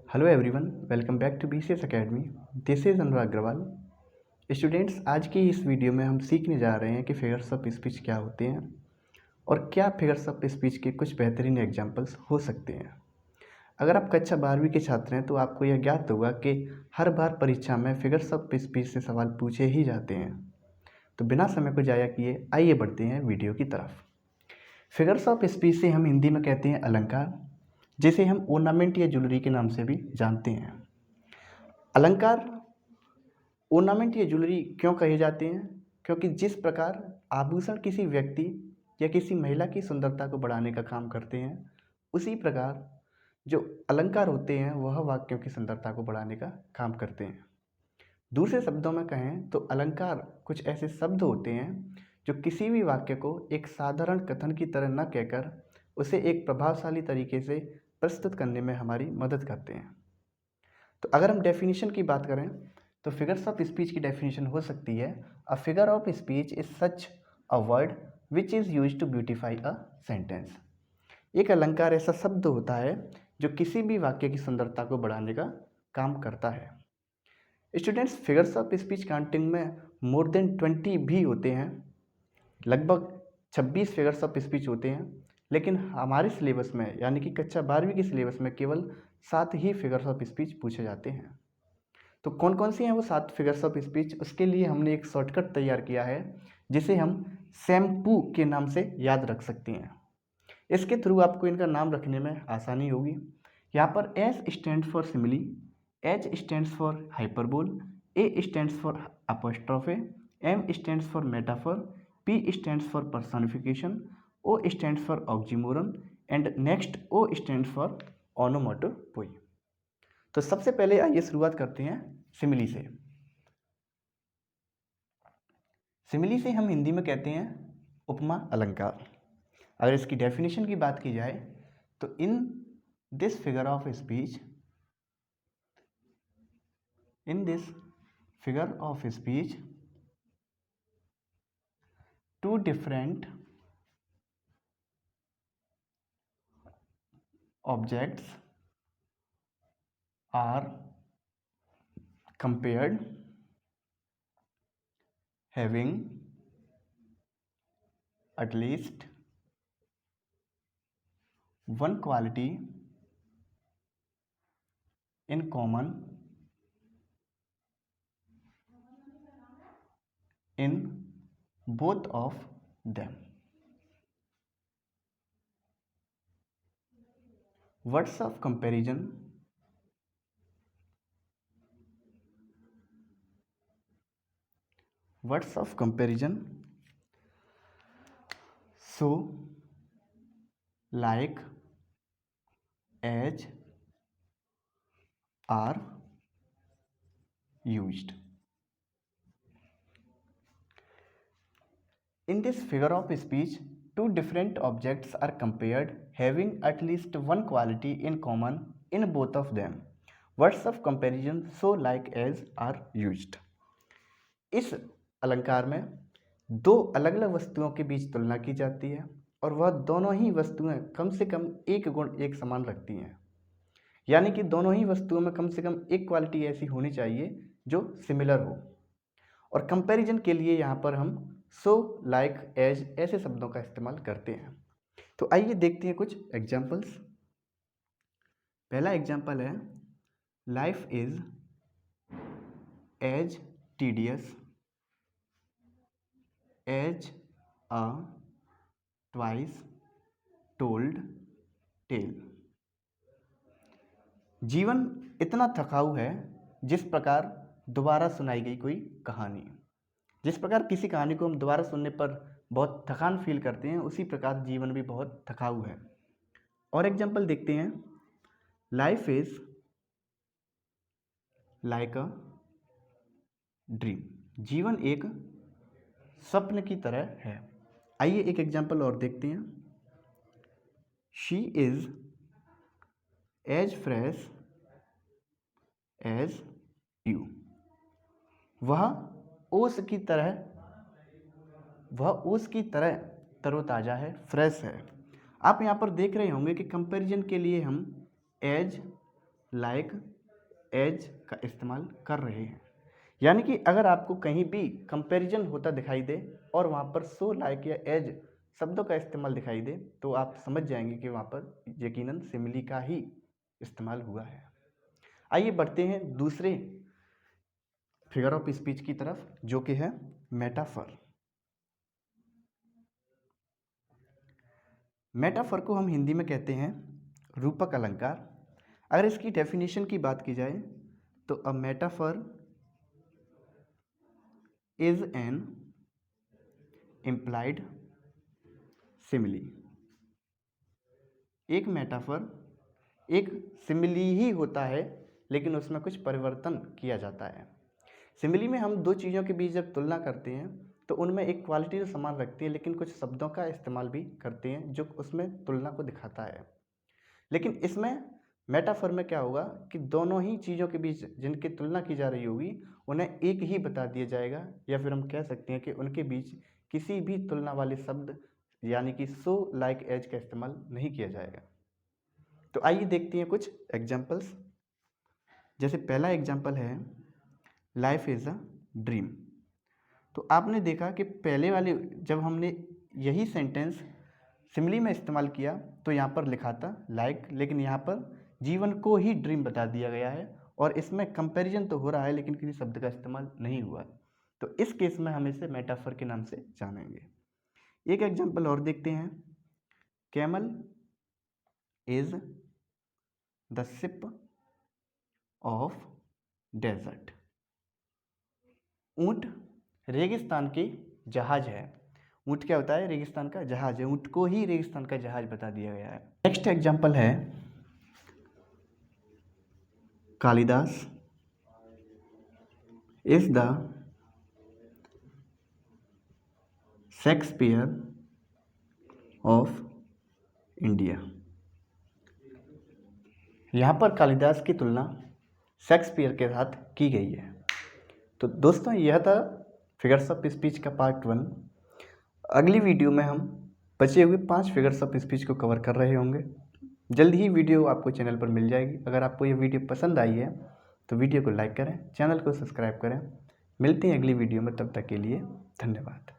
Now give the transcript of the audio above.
Hello everyone, welcome back to BCS academy. This is Anurag Agarwal. Students, आज की इस video में हम सीखने जा रहे हैं कि फिगर्स ऑफ स्पीच क्या होते हैं और क्या फिगर्स ऑफ स्पीच के कुछ बेहतरीन एग्जांपल्स हो सकते हैं। अगर आप कक्षा 12वीं के छात्र हैं तो आपको यह ज्ञात होगा कि हर बार परीक्षा में फिगर्स ऑफ स्पीच से सवाल पूछे ही जाते हैं। तो बिना समय को जाया किए आइए बढ़ते हैं वीडियो की तरफ। फिगर्स ऑफ स्पीच से हम हिंदी में कहते हैं अलंकार, जिसे हम ऑर्नामेंट या ज्वेलरी के नाम से भी जानते हैं। अलंकार, ऑर्नामेंट या ज्वेलरी क्यों कहे जाते हैं? क्योंकि जिस प्रकार आभूषण किसी व्यक्ति या किसी महिला की सुंदरता को बढ़ाने का काम करते हैं, उसी प्रकार जो अलंकार होते हैं वह वाक्यों की सुंदरता को बढ़ाने का काम करते हैं। दूसरे शब्दों में कहें तो अलंकार कुछ ऐसे शब्द होते हैं जो किसी भी वाक्य को एक साधारण कथन की तरह न कहकर उसे एक प्रभावशाली तरीके से प्रस्तुत करने में हमारी मदद करते हैं। तो अगर हम डेफिनेशन की बात करें तो फिगर्स ऑफ स्पीच की डेफिनेशन हो सकती है: a figure of speech is such a word which is use to beautify a sentence. एक अलंकार ऐसा शब्द होता है जो किसी भी वाक्य की सुंदरता को बढ़ाने का काम करता है। Students, figures of speech counting में मोर देन 20 भी होते हैं। लगभग 26 फिगर्स ऑफ स्पीच होते हैं, लेकिन हमारे सिलेबस में यानी कि कक्षा 12वीं के सिलेबस में केवल 7 ही फिगर्स ऑफ स्पीच पूछे जाते हैं। तो कौन कौन सी हैं वो 7 फिगर्स ऑफ स्पीच? उसके लिए हमने एक शॉर्टकट तैयार किया है जिसे हम शैम्पू के नाम से याद रख सकते हैं। इसके थ्रू आपको इनका नाम रखने में आसानी होगी। यहाँ पर S stands for simile, H stands for hyperbole, A stands for apostrophe, M stands for metaphor, P stands for personification, O stands for oxymoron and next O stands for onomatopoeia. तो सबसे पहले आइए शुरुआत करते हैं सिमिली से। Simile से हम हिंदी में कहते हैं उपमा अलंकार। अगर इसकी डेफिनेशन की बात की जाए तो in this figure of speech two different objects are compared having at least one quality in common in both of them. Words of comparison so like as are used. In this figure of speech, two different objects are compared having at least one quality in common in both of them. Words of comparison so like as are used. इस अलंकार में दो अलग अलग वस्तुओं के बीच तुलना की जाती है और वह दोनों ही वस्तुएं कम से कम एक गुण एक समान रखती हैं, यानी कि दोनों ही वस्तुओं में कम से कम एक क्वालिटी ऐसी होनी चाहिए जो सिमिलर हो। और कंपैरिजन के लिए यहाँ पर हम सो, लाइक, एज ऐसे शब्दों का इस्तेमाल करते हैं। तो आइए देखते हैं कुछ एग्जाम्पल्स। पहला एग्जाम्पल है life is as tedious as a twice told tale. जीवन इतना थकाऊ है जिस प्रकार दोबारा सुनाई गई कोई कहानी। जिस प्रकार किसी कहानी को हम दोबारा सुनने पर बहुत थकान फील करते हैं, उसी प्रकार जीवन भी बहुत थकाऊ है। और एग्जाम्पल देखते हैं, life is like a dream. जीवन एक स्वप्न की तरह है। आइए एक एग्जाम्पल और देखते हैं, she is as fresh as dew. वह ओस की तरह तरोताज़ा है, फ्रेश है। आप यहाँ पर देख रहे होंगे कि कंपैरिजन के लिए हम एज लाइक एज का इस्तेमाल कर रहे हैं। यानी कि अगर आपको कहीं भी कंपैरिजन होता दिखाई दे और वहाँ पर सो लाइक या एज शब्दों का इस्तेमाल दिखाई दे तो आप समझ जाएंगे कि वहाँ पर यकीनन सिमिली का ही इस्तेमाल हुआ है। आइए बढ़ते हैं दूसरे फिगर ऑफ स्पीच की तरफ, जो कि है मेटाफर। मेटाफर को हम हिंदी में कहते हैं रूपक अलंकार। अगर इसकी डेफिनेशन की बात की जाए तो a metaphor is an implied simile. एक मेटाफर एक सिमिली ही होता है, लेकिन उसमें कुछ परिवर्तन किया जाता है। सिमिली में हम दो चीज़ों के बीच जब तुलना करते हैं तो उनमें एक क्वालिटी तो समान रखती है, लेकिन कुछ शब्दों का इस्तेमाल भी करते हैं जो उसमें तुलना को दिखाता है। लेकिन इसमें मेटाफर में क्या होगा कि दोनों ही चीज़ों के बीच जिनकी तुलना की जा रही होगी उन्हें एक ही बता दिया जाएगा, या फिर हम कह सकते हैं कि उनके बीच किसी भी तुलना वाले शब्द यानी कि सो लाइक एज का इस्तेमाल नहीं किया जाएगा। तो आइए देखते हैं कुछ एग्जाम्पल्स। जैसे पहला एग्जाम्पल है लाइफ इज़ अ ड्रीम। तो आपने देखा कि पहले वाले जब हमने यही सेंटेंस सिमिली में इस्तेमाल किया तो यहाँ पर लिखा था लाइक, लेकिन यहाँ पर जीवन को ही ड्रीम बता दिया गया है और इसमें कंपैरिजन तो हो रहा है लेकिन किसी शब्द का इस्तेमाल नहीं हुआ है। तो इस केस में हम इसे मेटाफर के नाम से जानेंगे। एक एग्जाम्पल और देखते हैं। Camel is the ship of desert. ऊंट रेगिस्तान की जहाज है। ऊंट क्या होता है? रेगिस्तान का जहाज है। ऊंट को ही रेगिस्तान का जहाज बता दिया गया है। नेक्स्ट एग्जाम्पल है Kalidas is the Shakespeare of India. यहाँ पर कालिदास की तुलना शेक्सपियर के साथ की गई है। तो दोस्तों यह था फिगर्स ऑफ स्पीच का पार्ट 1। अगली वीडियो में हम बचे हुए 5 फिगर्स ऑफ स्पीच को कवर कर रहे होंगे। जल्द ही वीडियो आपको चैनल पर मिल जाएगी। अगर आपको ये वीडियो पसंद आई है तो वीडियो को लाइक करें, चैनल को सब्सक्राइब करें। मिलते हैं अगली वीडियो में, तब तक के लिए धन्यवाद।